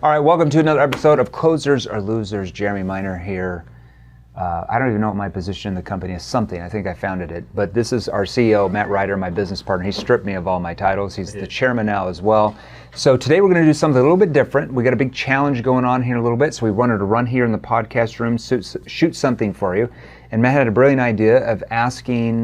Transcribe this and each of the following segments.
All right, welcome to another episode of Closers or Losers. Jeremy Miner here. I don't even know what my position in the company is. Something. I think I founded it. But this is our CEO, Matt Ryder, my business partner. He stripped me of all my titles. He's the chairman now as well. So today we're going to do something a little bit different. We got a big challenge going on here in a little bit. So we wanted to run here in the podcast room, shoot something for you. And Matt had a brilliant idea of asking,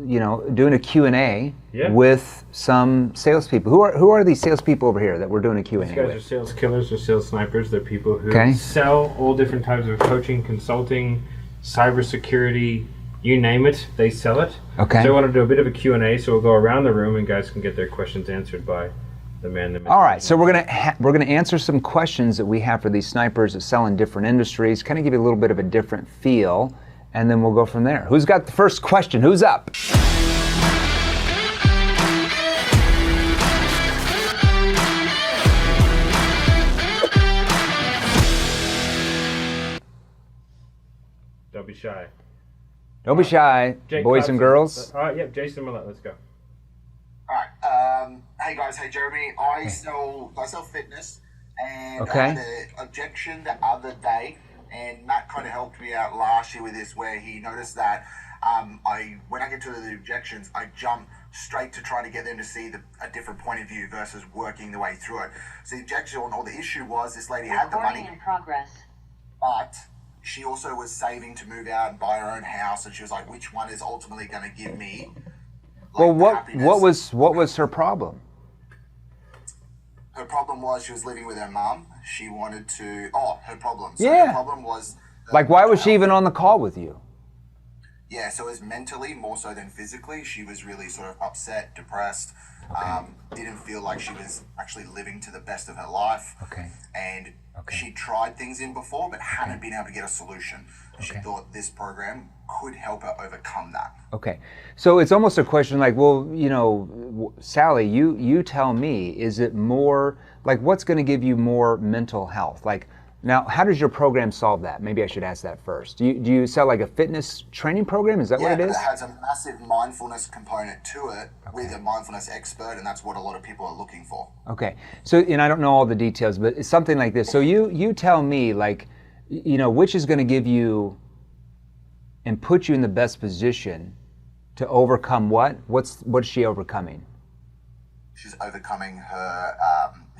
doing a Q&A with some salespeople. Who are these salespeople over here that we're doing a Q&A with? These guys are sales killers or sales snipers. They're people who sell all different types of coaching, consulting, cybersecurity, you name it, they sell it. Okay. So I want to do a bit of a Q&A, so we'll go around the room and guys can get their questions answered by the man. All right, so we're gonna answer some questions that we have for these snipers that sell in different industries, kind of give you a little bit of a different feel, and then we'll go from there. Who's got the first question? Who's up? Don't be shy. Don't be shy, Jake boys Clarkson. and girls. Yep, Jason Millett, let's go. All right. Hey guys, hey Jeremy. I sell fitness, and I had an objection the other day, and Matt kind of helped me out last year with this, where he noticed that when I get to the objections, I jump straight to try to get them to see a different point of view versus working the way through it. So the objection or the issue was this lady had the money, in progress, but she also was saving to move out and buy her own house, and she was like, which one is ultimately going to give me What was her problem? Her problem was she was living with her mum. She wanted to... her problem. So Yeah. her problem was... Why was she even on the call with you? Yeah, so it was mentally more so than physically. She was really sort of upset, depressed, didn't feel like she was actually living to the best of her life. Okay. And she tried things in before, but hadn't been able to get a solution. She thought this program could help her overcome that. Okay. So it's almost a question like, well, Sally, you tell me, is it more, like what's going to give you more mental health? Like, now, how does your program solve that? Maybe I should ask that first. Do you sell like a fitness training program? Is that what it is? Yeah, it has a massive mindfulness component to it with a mindfulness expert, and that's what a lot of people are looking for. Okay. So, and I don't know all the details, but it's something like this. So you tell me, like, which is going to give you and put you in the best position to overcome what? What's she overcoming? She's overcoming her,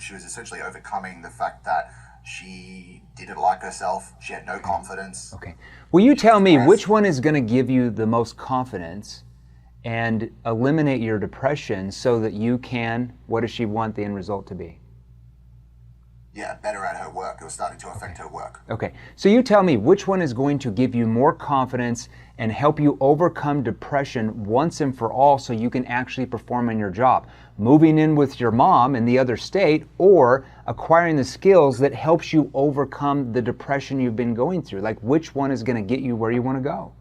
she was essentially overcoming the fact that she didn't like herself, she had no confidence. Okay. Will you tell me which one is going to give you the most confidence and eliminate your depression so that you can, what does she want the end result to be? Yeah, better at her work. It was starting to affect her work. Okay. So you tell me which one is going to give you more confidence and help you overcome depression once and for all so you can actually perform in your job. Moving in with your mom in the other state or acquiring the skills that helps you overcome the depression you've been going through. Like which one is going to get you where you want to go?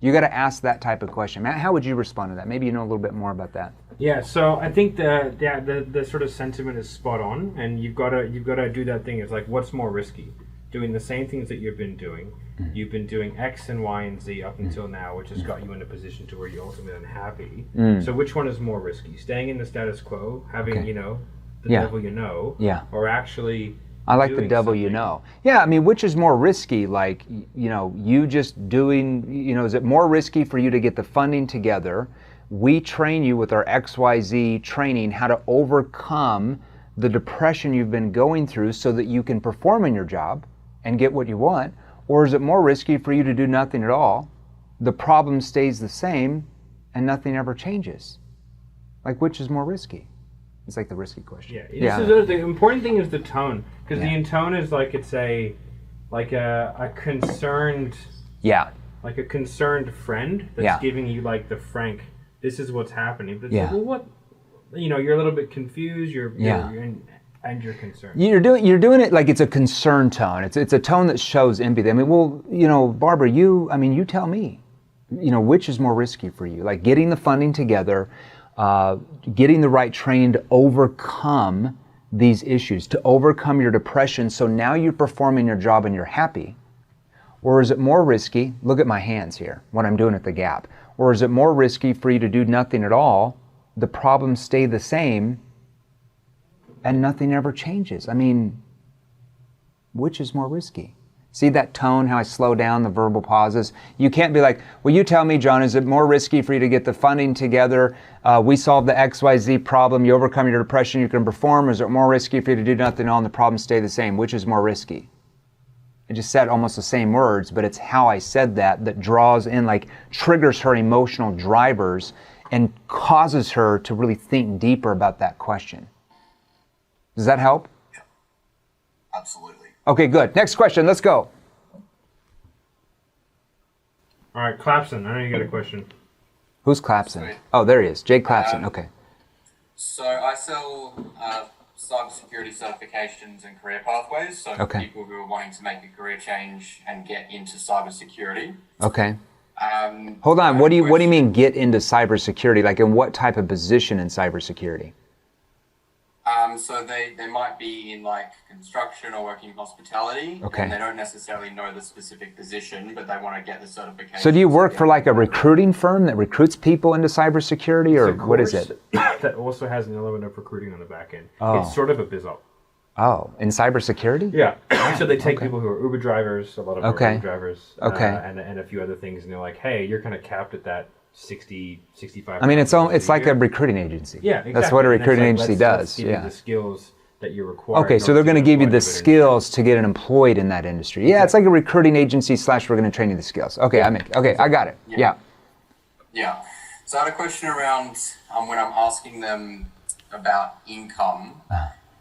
You got to ask that type of question. Matt, how would you respond to that? Maybe you know a little bit more about that. Yeah, so I think the sort of sentiment is spot on, and you've got to do that thing. It's like, what's more risky? Doing the same things that you've been doing. Mm-hmm. You've been doing X and Y and Z up until now, which has got you in a position to where you're ultimately unhappy. So which one is more risky? Staying in the status quo, having the devil you know, or actually I like the devil something. you know. Yeah, I mean, which is more risky? Like, you just doing, is it more risky for you to get the funding together? We train you with our XYZ training how to overcome the depression you've been going through so that you can perform in your job and get what you want? Or is it more risky for you to do nothing at all? The problem stays the same and nothing ever changes. Like, which is more risky? It's like the risky question. Yeah. The important thing is the tone, because the tone is like it's a concerned like a concerned friend that's giving you like the frank. This is what's happening. But it's like, well, what? You're a little bit confused. And you're concerned. You're doing it like it's a concerned tone. It's a tone that shows empathy. I mean, well, Barbara, you tell me, which is more risky for you? Like getting the funding together, getting the right training to overcome these issues, to overcome your depression. So now you're performing your job and you're happy. Or is it more risky? Look at my hands here, what I'm doing at the Gap. Or is it more risky for you to do nothing at all? The problems stay the same and nothing ever changes. I mean, which is more risky? See that tone, how I slow down the verbal pauses? You can't be like, well, you tell me, John, is it more risky for you to get the funding together? We solve the XYZ problem, you overcome your depression, you can perform, or is it more risky for you to do nothing at all and the problems stay the same? Which is more risky? I just said almost the same words, but it's how I said that draws in, like, triggers her emotional drivers and causes her to really think deeper about that question. Does that help? Yeah, absolutely. Okay, good. Next question. Let's go. All right, Clapson, I know you got a question. Who's Clapson? Sweet. Oh, there he is. Jake Clapson. Okay. So I sell cybersecurity certifications and career pathways. So for people who are wanting to make a career change and get into cybersecurity. Okay. Hold on. What do you mean get into cybersecurity? Like in what type of position in cybersecurity? So they might be in like construction or working in hospitality. Okay. And they don't necessarily know the specific position, but they want to get the certification. So do you work for like a recruiting firm that recruits people into cybersecurity, or what is it? That also has an element of recruiting on the back end. Oh. It's sort of a biz op. Oh, in cybersecurity? Yeah. So they take people who are Uber drivers, a lot of them are Uber drivers, Okay. And a few other things, and they're like, hey, you're kind of capped at that 60, 65. I mean, it's like a recruiting agency. Yeah, exactly. That's what a And it's recruiting like, agency let's does. give you Yeah. the skills that you require. Okay, so they're going to give you the skills to get employed in that industry. Yeah, it's like a recruiting agency / we're going to train you the skills. Okay, I got it. Yeah. Yeah. So I had a question around when I'm asking them about income,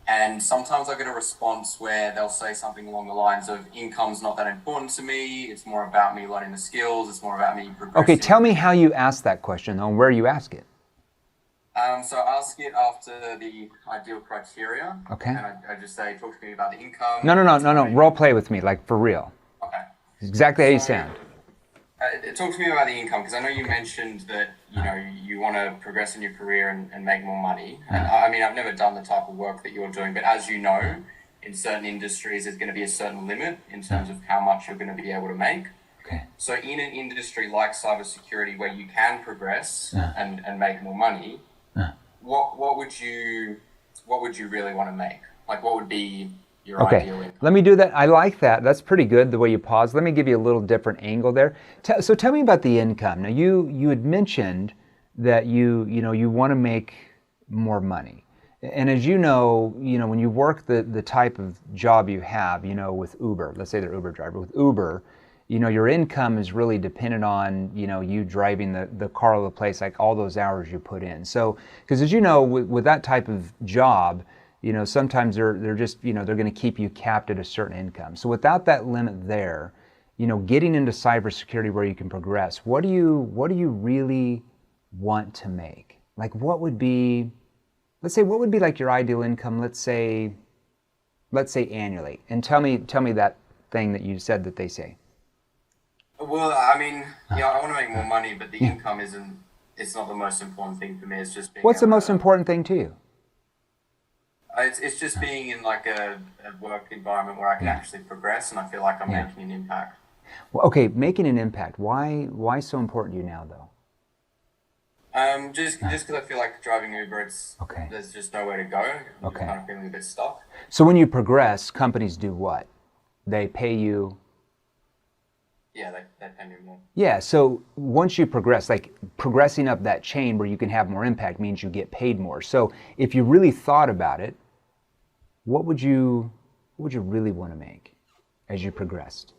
and sometimes I get a response where they'll say something along the lines of, income's not that important to me, it's more about me learning the skills, it's more about me progressing. Okay, tell me how you ask that question, though, and where you ask it. So I ask it after the ideal criteria. Okay. And I just say, talk to me about the income. No. Role play with me, like for real. Okay. Exactly how you sound. Talk to me about the income, because I know you mentioned that you want to progress in your career and make more money. And I mean, I've never done the type of work that you're doing, but as you know, in certain industries, there's going to be a certain limit in terms of how much you're going to be able to make. Okay. So in an industry like cybersecurity, where you can progress and make more money, what would you really want to make? Like, what would be your ideal income? Let me do that. I like that. That's pretty good, the way you pause. Let me give you a little different angle there. So tell me about the income. Now, you had mentioned that you want to make more money. And as you know, when you work the type of job you have, with Uber, let's say they're Uber driver, with Uber, your income is really dependent on, you driving the car to the place, like all those hours you put in. So, because as you know, with that type of job, sometimes they're just, they're going to keep you capped at a certain income. So without that limit there, getting into cybersecurity where you can progress, what do you really want to make? Like, what would be like your ideal income, let's say annually? And tell me that thing that you said that they say. Well, I mean, I want to make more money, but the income it's not the most important thing for me. It's just being What's the most important thing to you? It's just being in like a work environment where I can actually progress, and I feel like I'm making an impact. Well, okay, making an impact. Why so important to you now, though? Just because I feel like driving Uber, there's just nowhere to go. I'm just kind of feeling a bit stuck. So when you progress, companies do what? They pay you. Yeah, they pay me more. Yeah, so once you progress, like progressing up that chain where you can have more impact means you get paid more. So if you really thought about it, what would you really want to make as you progressed?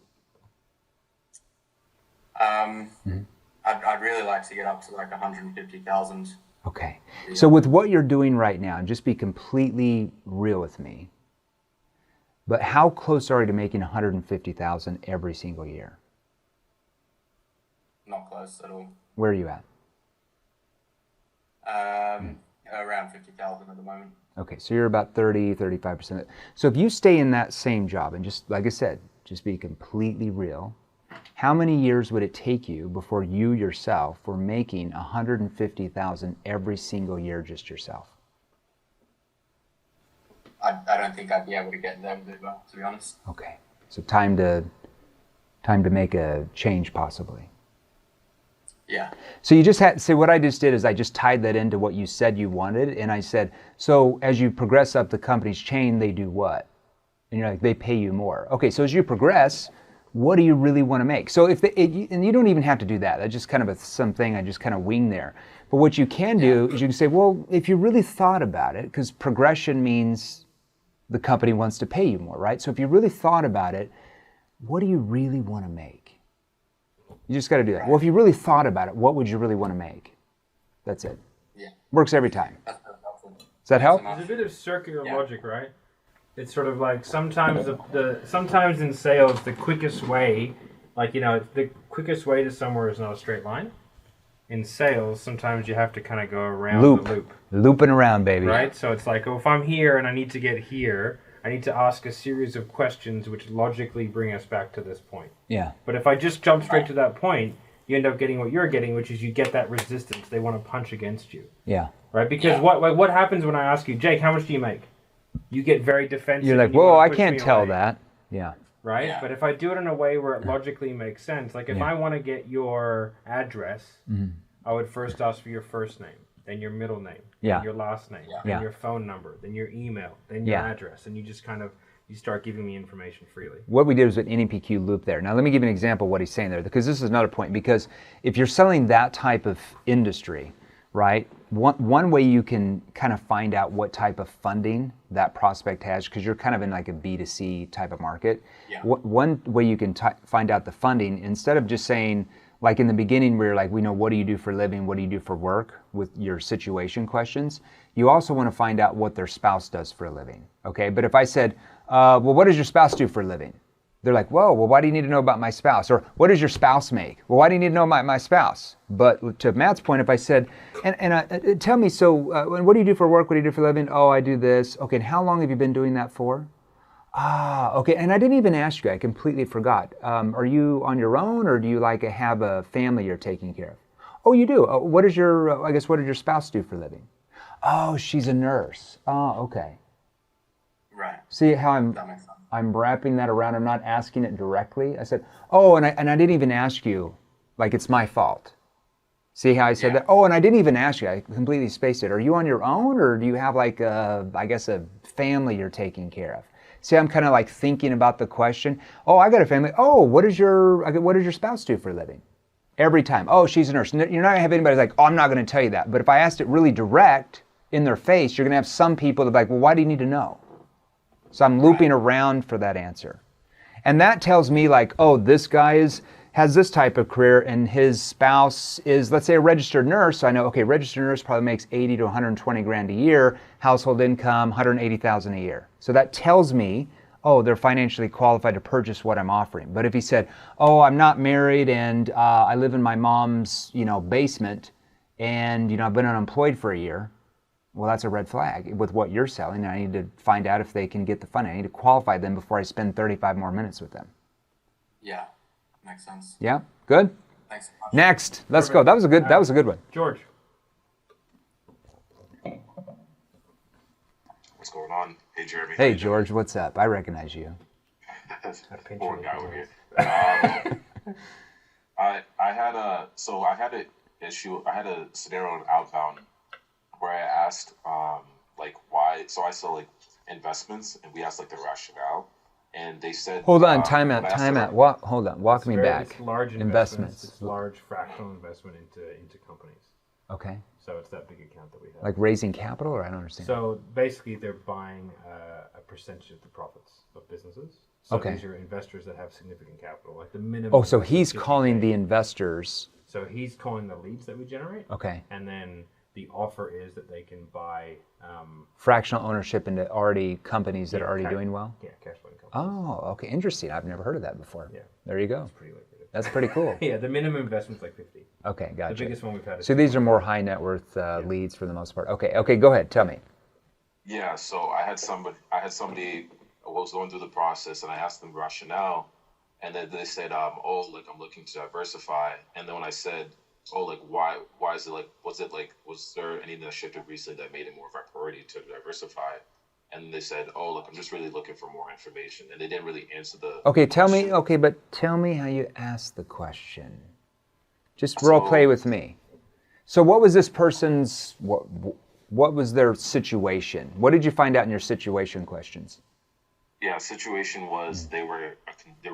I'd really like to get up to like 150,000. Okay. So with what you're doing right now, and just be completely real with me, but how close are you to making 150,000 every single year? Not close at all. Where are you at? Around 50,000 at the moment. Okay, so you're about 35%. So if you stay in that same job, and just like I said, just be completely real, how many years would it take you before you yourself were making 150,000 every single year just yourself? I don't think I'd be able to get there with Uber, to be honest. Okay, so time to make a change possibly. Yeah. So you just had, so what I just did is I just tied that into what you said you wanted, and I said, so as you progress up the company's chain, they do what? And you're like, they pay you more. Okay, so as you progress, what do you really want to make? So if and you don't even have to do that. That's just kind of something I just kind of wing there. But what you can do is you can say, well, if you really thought about it, because progression means the company wants to pay you more, right? So if you really thought about it, what do you really want to make? You just got to do that. Well, if you really thought about it, what would you really want to make? That's it. Yeah. Works every time. That's helpful. Does that help? There's a bit of circular logic, right? It's sort of like sometimes sometimes in sales the quickest way, like, you know, the quickest way to somewhere is not a straight line. In sales, sometimes you have to kind of go around the loop. Looping around, baby. Right? So it's like, oh, if I'm here and I need to get here, I need to ask a series of questions which logically bring us back to this point. Yeah. But if I just jump straight to that point, you end up getting what you're getting, which is you get that resistance. They want to punch against you. Yeah. Right? Because what happens when I ask you, Jake, how much do you make? You get very defensive. You're like, whoa, I can't tell that. Yeah. Right? Yeah. But if I do it in a way where it logically makes sense, like if I want to get your address, I would first ask for your first name, then your middle name, then your last name, then your phone number, then your email, then your address, and you just kind of, you start giving me information freely. What we did was an NEPQ loop there. Now let me give you an example of what he's saying there, because this is another point. Because if you're selling that type of industry, right, one way you can kind of find out what type of funding that prospect has, because you're kind of in like a B2C type of market, one way you can find out the funding, instead of just saying, like in the beginning where you're like, we know, what do you do for a living, what do you do for work, with your situation questions, you also want to find out what their spouse does for a living, okay? But if I said, well, what does your spouse do for a living? They're like, whoa, well, why do you need to know about my spouse? Or what does your spouse make? Well, why do you need to know about my spouse? But to Matt's point, if I said, tell me, so what do you do for work? What do you do for a living? Oh, I do this. Okay, and how long have you been doing that for? Ah, okay, and I didn't even ask you, I completely forgot. Are you on your own, or do you like have a family you're taking care of? Oh, you do? What does your, I guess, what does your spouse do for a living? Oh, she's a nurse. Oh, okay. Right. See how I'm wrapping that around. I'm not asking it directly. I said, oh, and I didn't even ask you, like it's my fault. See how I said that? Oh, and I didn't even ask you. I completely spaced it. Are you on your own, or do you have like I guess a family you're taking care of? See, I'm kind of like thinking about the question. Oh, I got a family. Oh, what does your spouse do for a living? Every time. Oh, she's a nurse. You're not gonna have anybody like, oh, I'm not gonna tell you that. But if I asked it really direct in their face, you're gonna have some people that are like, well, why do you need to know? So I'm looping around for that answer. And that tells me like, oh, this guy has this type of career, and his spouse is, let's say, a registered nurse. So I know, okay, registered nurse probably makes 80 to 120 grand a year, household income, 180,000 a year. So that tells me, oh, they're financially qualified to purchase what I'm offering. But if he said, oh, I'm not married, and I live in my mom's, basement, and, I've been unemployed for a year, well, that's a red flag with what you're selling. And I need to find out if they can get the funding. I need to qualify them before I spend 35 more minutes with them. Yeah. Makes sense. Yeah, good. Thanks so much. Next, let's go. That was a good one. George. What's going on? Hey, Jeremy. Hey, George, what's up? I recognize you. Poor guy over here. I had a scenario on Outbound where I asked like why. So I sell like investments, and we asked like the rationale. And they said, hold on, time out. Hold on, walk me back. It's large investments. It's large fractional investment into companies. Okay. So it's that big account that we have. Like raising capital, or I don't understand. So basically, they're buying a percentage of the profits of businesses. So these are investors that have significant capital, like the minimum. Oh, so he's calling the investors. So he's calling the leads that we generate. Okay. And then the offer is that they can buy fractional ownership into companies that are already doing well. Yeah, cash flowing companies. Oh, okay, interesting. I've never heard of that before. Yeah. There you go. That's pretty lucrative. That's pretty cool. Yeah, the minimum investment's like 50. Okay, gotcha. The biggest one we've had is so these are more high net worth leads for the most part. Okay, go ahead. Tell me. Yeah, so I had somebody was going through the process, and I asked them rationale, and then they said, oh, like I'm looking to diversify. And then when I said, oh, like why is it like, was there anything that shifted recently that made it more of a priority to diversify? And they said, oh, look, I'm just really looking for more information. And they didn't really answer the Okay, tell me how you asked the question. Just role play with me. So what was this person's, what was their situation? What did you find out in your situation questions? Yeah, situation was they were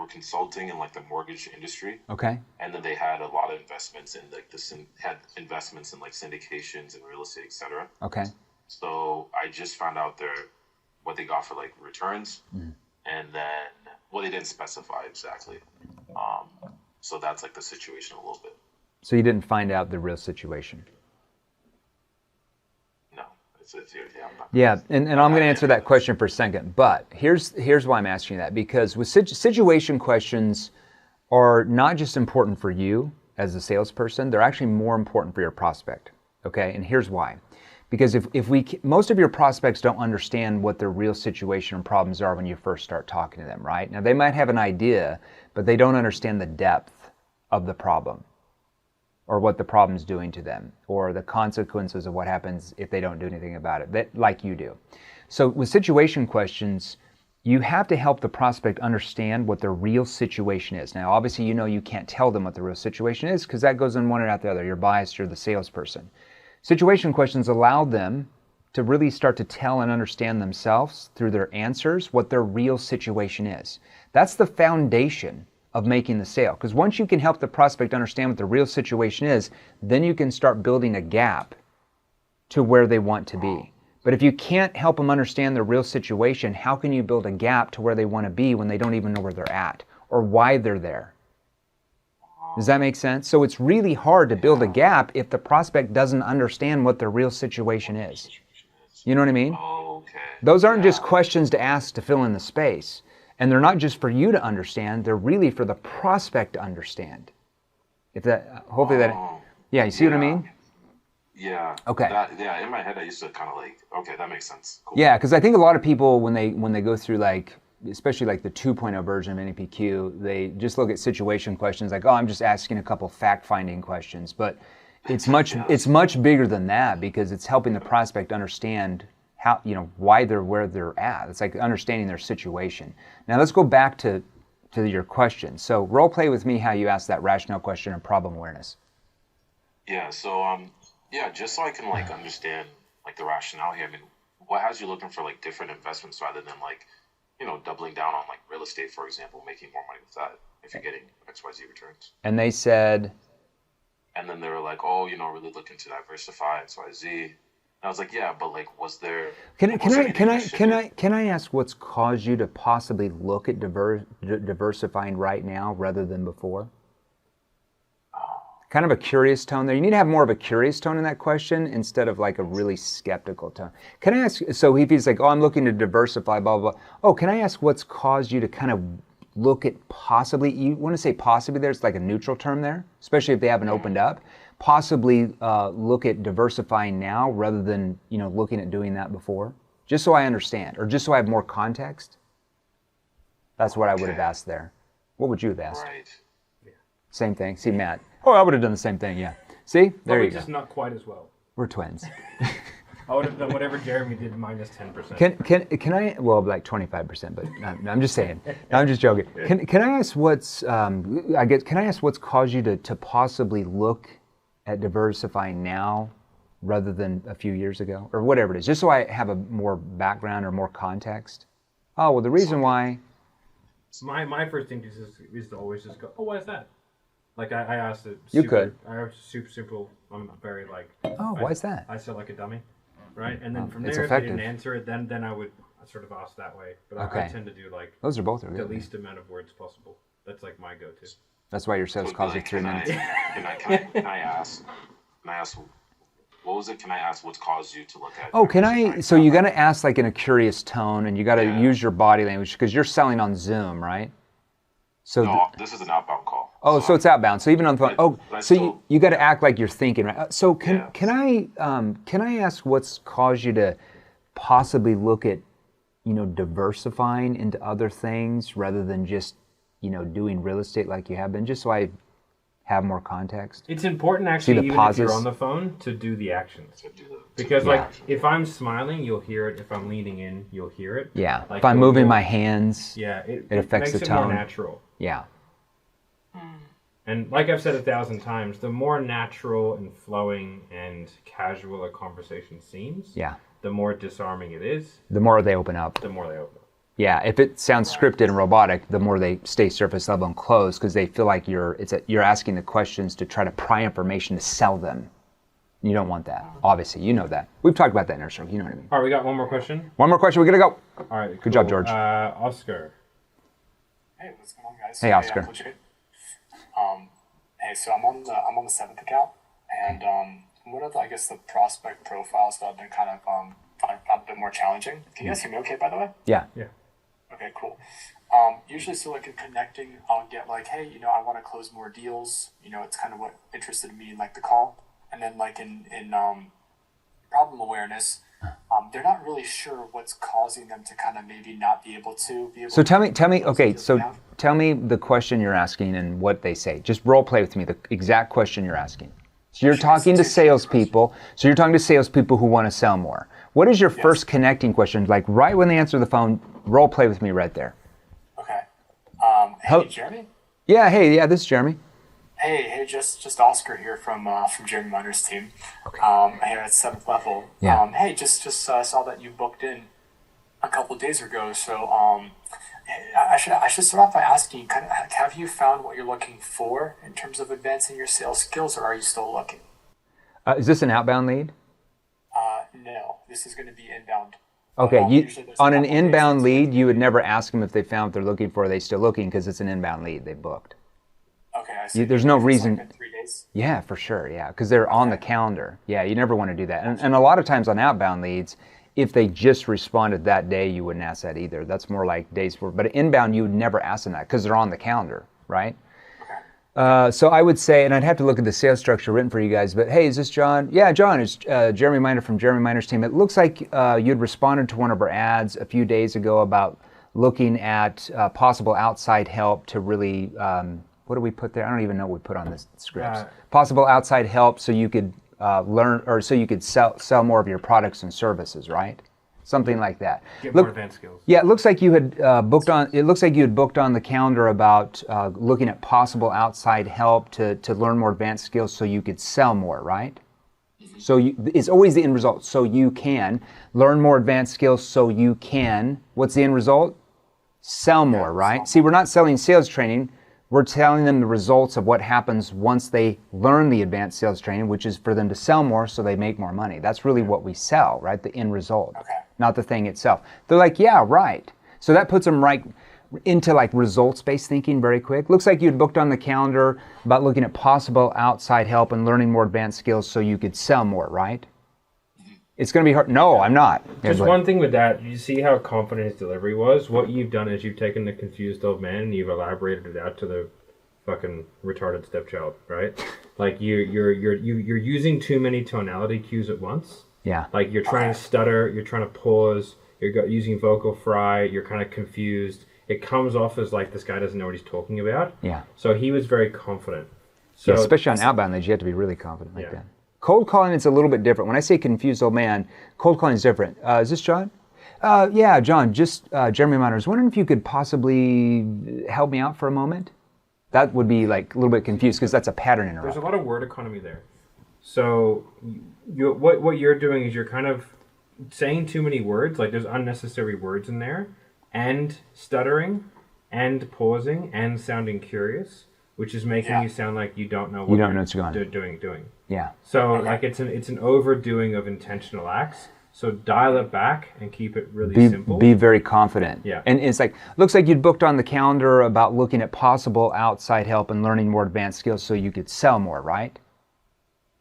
consulting in like the mortgage industry. Okay. And then they had a lot of investments in like had investments in like syndications and real estate, etc. Okay. So I just found out what they got for like returns, and then they didn't specify exactly. So that's like the situation a little bit. So you didn't find out the real situation. No, I'm not. Yeah, and I'm going to answer that question for a second. But here's why I'm asking you that, because with situation questions are not just important for you as a salesperson, they're actually more important for your prospect. Okay, and here's why. Because most of your prospects don't understand what their real situation and problems are when you first start talking to them, right? Now they might have an idea, but they don't understand the depth of the problem, or what the problem's doing to them, or the consequences of what happens if they don't do anything about it, like you do. So with situation questions, you have to help the prospect understand what their real situation is. Now, obviously, you can't tell them what the real situation is, because that goes in one and out the other. You're biased, you're the salesperson. Situation questions allow them to really start to tell and understand themselves through their answers what their real situation is. That's the foundation of making the sale. Because once you can help the prospect understand what the real situation is, then you can start building a gap to where they want to be. But if you can't help them understand the real situation, how can you build a gap to where they want to be when they don't even know where they're at or why they're there? Does that make sense? So it's really hard to build a gap if the prospect doesn't understand what their real situation is. You know what I mean? Okay. Those aren't just questions to ask to fill in the space. And they're not just for you to understand, they're really for the prospect to understand. Hopefully yeah, you see what I mean? Yeah. Okay. In my head I used to kind of like, okay, that makes sense. Cool. Yeah, because I think a lot of people, when they go through especially like the 2.0 version of NEPQ, they just look at situation questions like, oh, I'm just asking a couple fact-finding questions. But it's much bigger than that, because it's helping the prospect understand how, why they're where they're at. It's like understanding their situation. Now let's go back to your question. So role play with me how you ask that rationale question and problem awareness. Yeah. So just so I can like understand like the rationale here. I mean, what has you looking for like different investments rather than like, doubling down on like real estate, for example, making more money with that if you're getting XYZ returns? And they said. And then they were like, oh, really looking to diversify XYZ. And I was like, yeah, but like, was there? Can I ask what's caused you to possibly look at diversifying right now rather than before? Kind of a curious tone there. You need to have more of a curious tone in that question instead of like a really skeptical tone. Can I ask? So if he's like, oh, I'm looking to diversify, blah blah blah. Oh, can I ask what's caused you to kind of look at possibly? You want to say possibly? There's like a neutral term there, especially if they haven't opened up. Possibly look at diversifying now rather than looking at doing that before, just so I understand, or just so I have more context. That's what I would have asked there. What would you have asked? Right. Yeah. Same thing. See, Matt. Oh, I would have done the same thing. Yeah. See, there you go. Just not quite as well. We're twins. I would have done whatever Jeremy did minus 10%. Can I? Well, like 25%, but no, I'm just saying. No, I'm just joking. Can I ask what's? Can I ask what's caused you to possibly look at diversifying now rather than a few years ago, or whatever it is, just so I have a more background or more context? Oh, well, the reason why. My first thing is to always just go, oh, why is that? Like I asked it. You could. I asked super simple. I'm very like. Oh, why is that? I said like a dummy, right? And then from there, effective. if they didn't answer it, then I would sort of ask that way. But I tend to do like. Those are both the least amount of words possible. That's like my go-to. That's why your sales calls are 3 minutes. Can I ask? What was it? Can I ask what's caused you to look at? Oh, can I? So you got to ask like in a curious tone, and you got to use your body language because you're selling on Zoom, right? So no, this is an outbound call. Oh, so it's outbound. So even on the phone. You got to act like you're thinking, right? So can I ask what's caused you to possibly look at, diversifying into other things rather than just, doing real estate like you have been, just so I have more context? It's important actually, even if you're on the phone, to do the actions. Because if I'm smiling, you'll hear it. If I'm leaning in, you'll hear it. Yeah. If I'm moving my hands, it affects makes the tone. More natural. Yeah. And like I've said 1,000 times, the more natural and flowing and casual a conversation seems, the more disarming it is. The more they open up. The more they open up. Yeah, if it sounds scripted and robotic, the more they stay surface level and close because they feel like you're asking the questions to try to pry information to sell them. You don't want that. Obviously, you know that. We've talked about that in our show. You know what I mean. All right, we got one more question. One more question. We're going to go. All right, cool. Good job, George. Oscar. Hey, what's going on, guys? Hey, Oscar. Hey, so I'm on the 7th account, and one of the, I guess, the prospect profiles that I've been kind of found a bit more challenging. Can you guys hear me okay, by the way? Yeah. Okay, cool. Usually, so like in connecting, I'll get like, hey, I want to close more deals. It's kind of what interested me in like the call, and then like in problem awareness, they're not really sure what's causing them to kind of maybe not be able to. So tell me. Okay, so tell me the question you're asking and what they say. Just role play with me the exact question you're asking. So you're talking to salespeople. So you're talking to salespeople who want to sell more. What is your first connecting question? Like right when they answer the phone, role play with me right there. Okay. Hey, Jeremy? Yeah, this is Jeremy. Hey, just Oscar here from Jeremy Miner's team. Okay. Here at 7th level. Yeah. Hey, just saw that you booked in a couple of days ago. So I should start off by asking, kind of, have you found what you're looking for in terms of advancing your sales skills, or are you still looking? Is this an outbound lead? No, this is going to be inbound. Okay, on an inbound lead, you would never ask them if they found what they're looking for. Are they still looking? Because it's an inbound lead they booked. Okay, I see. There's no reason. Like 3 days? Yeah, for sure. Yeah, because they're on the calendar. Yeah, you never want to do that. And a lot of times on outbound leads, if they just responded that day, you wouldn't ask that either. That's more like days for. But inbound, you would never ask them that because they're on the calendar, right? So I would say, and I'd have to look at the sales structure written for you guys, but hey, is this John? Yeah, John, it's Jeremy Miner from Jeremy Miner's team. It looks like you'd responded to one of our ads a few days ago about looking at possible outside help to really, what do we put there? I don't even know what we put on this scripts. Possible outside help so you could learn, or so you could sell more of your products and services, right? Something like that. Get more advanced skills. Yeah, it looks like you had booked on. It looks like you had booked on the calendar about looking at possible outside help to learn more advanced skills, so you could sell more, right? So it's always the end result. So you can learn more advanced skills. So you can. What's the end result? Sell more, right? See, we're not selling sales training. We're telling them the results of what happens once they learn the advanced sales training, which is for them to sell more so they make more money. That's really what we sell, right? The end result, not the thing itself. They're like, yeah, right. So that puts them right into like results-based thinking very quick. Looks like you'd booked on the calendar about looking at possible outside help and learning more advanced skills so you could sell more, right? It's going to be hard. No, I'm not. Just one thing with that, you see how confident his delivery was? What you've done is you've taken the confused old man and you've elaborated it out to the fucking retarded stepchild, right? Like you're using too many tonality cues at once. Yeah. Like you're trying to stutter, you're trying to pause, you're using vocal fry, you're kind of confused. It comes off as like this guy doesn't know what he's talking about. Yeah. So he was very confident. So yeah, especially on outbound leads, you have to be really confident like that. Cold calling is a little bit different. When I say confused old man, cold calling is different. Is this John? Yeah, John, just Jeremy Miner. I was wondering if you could possibly help me out for a moment. That would be like a little bit confused because that's a pattern interrupt. There's a lot of word economy there. So what you're doing is you're kind of saying too many words, like there's unnecessary words in there, and stuttering, and pausing, and sounding curious, which is making you sound like you don't know what you're doing. Yeah. So like it's an overdoing of intentional acts. So dial it back and keep it really simple. Be very confident. Yeah. And it's like, looks like you'd booked on the calendar about looking at possible outside help and learning more advanced skills so you could sell more, right?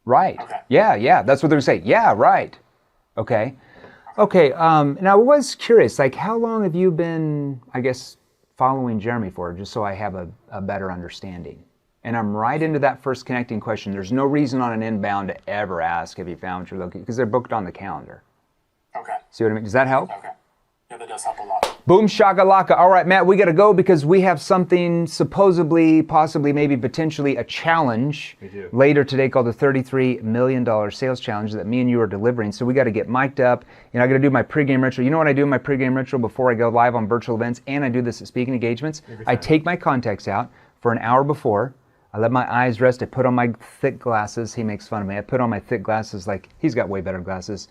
Right. Okay. Yeah. That's what they're saying. Yeah, right. Okay. Now I was curious, like how long have you been, I guess, following Jeremy for, just so I have a better understanding? And I'm right into that first connecting question. There's no reason on an inbound to ever ask if you found what you're looking, because they're booked on the calendar. Okay. See what I mean? Does that help? Okay. Yeah, that does help a lot. Boom shakalaka. All right, Matt, we got to go because we have something supposedly, possibly, maybe potentially a challenge later today called the $33 million sales challenge that me and you are delivering. So we got to get mic'd up. I got to do my pregame ritual. You know what I do in my pregame ritual before I go live on virtual events, and I do this at speaking engagements? I take my contacts out for an hour before. I let my eyes rest. I put on my thick glasses. He makes fun of me. I put on my thick glasses like he's got way better glasses.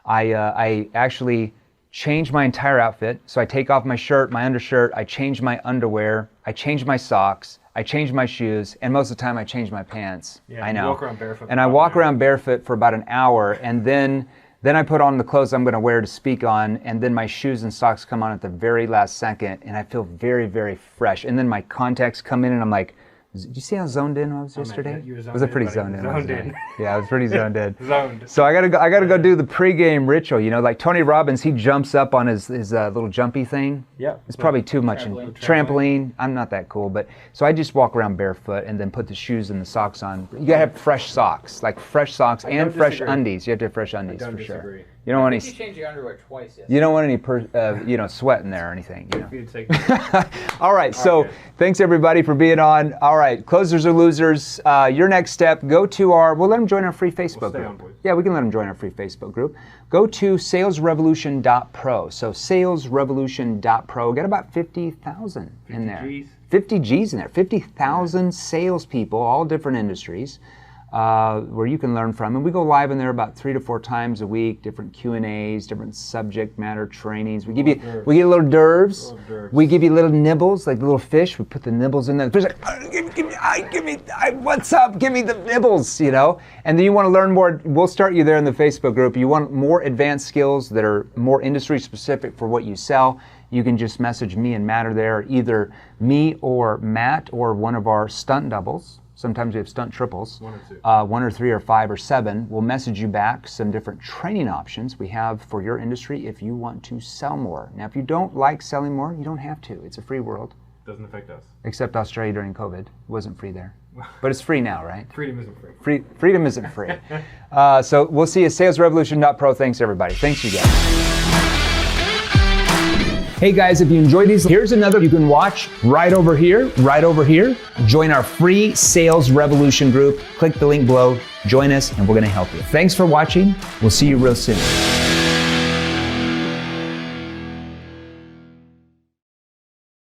I actually change my entire outfit. So I take off my shirt, my undershirt, I change my underwear, I change my socks, I change my shoes, and most of the time I change my pants. Yeah, I know. You walk around barefoot. And I walk around barefoot for about an hour, and then I put on the clothes I'm going to wear to speak on, and then my shoes and socks come on at the very last second, and I feel very, very fresh. And then my contacts come in, and I'm like, did you see how zoned in I was yesterday? Was I pretty zoned in? Zoned in. Yeah, I was pretty zoned in. Zoned. So I gotta go do the pregame ritual. You know, like Tony Robbins, he jumps up on his little jumpy thing. Yeah. It's probably too much. Trampoline. I'm not that cool, but so I just walk around barefoot and then put the shoes and the socks on. You gotta have fresh socks, like fresh socks and fresh undies. You have to have fresh undies for sure. You don't want any. You changed your underwear twice yesterday. You don't want any sweat in there or anything. You know? All right. So thanks everybody for being on. All right, closers or losers. Your next step. Go to we'll let them join our free Facebook group. Yeah, we can let them join our free Facebook group. Go to salesrevolution.pro. So salesrevolution.pro. Got about 50,000 in there. 50 G's in there. 50,000 salespeople, all different industries. Where you can learn from, and we go live in there about 3 to 4 times a week. Different Q&As, different subject matter trainings. We get little derves. We give you little nibbles, like the little fish. We put the nibbles in there. The fish like, what's up? Give me the nibbles, you know. And then you want to learn more. We'll start you there in the Facebook group. You want more advanced skills that are more industry specific for what you sell. You can just message me and Matt are there, either me or Matt or one of our stunt doubles. Sometimes we have stunt triples. 1 or 2. 1 or 3 or 5 or 7. We'll message you back some different training options we have for your industry if you want to sell more. Now, if you don't like selling more, you don't have to. It's a free world. Doesn't affect us. Except Australia during COVID. It wasn't free there. But it's free now, right? Freedom isn't free. Freedom isn't free. So we'll see you at salesrevolution.pro. Thanks, everybody. Thanks, you guys. Hey guys, if you enjoyed these, here's another you can watch right over here, Join our free Sales Revolution group. Click the link below, join us, and we're gonna help you. Thanks for watching. We'll see you real soon.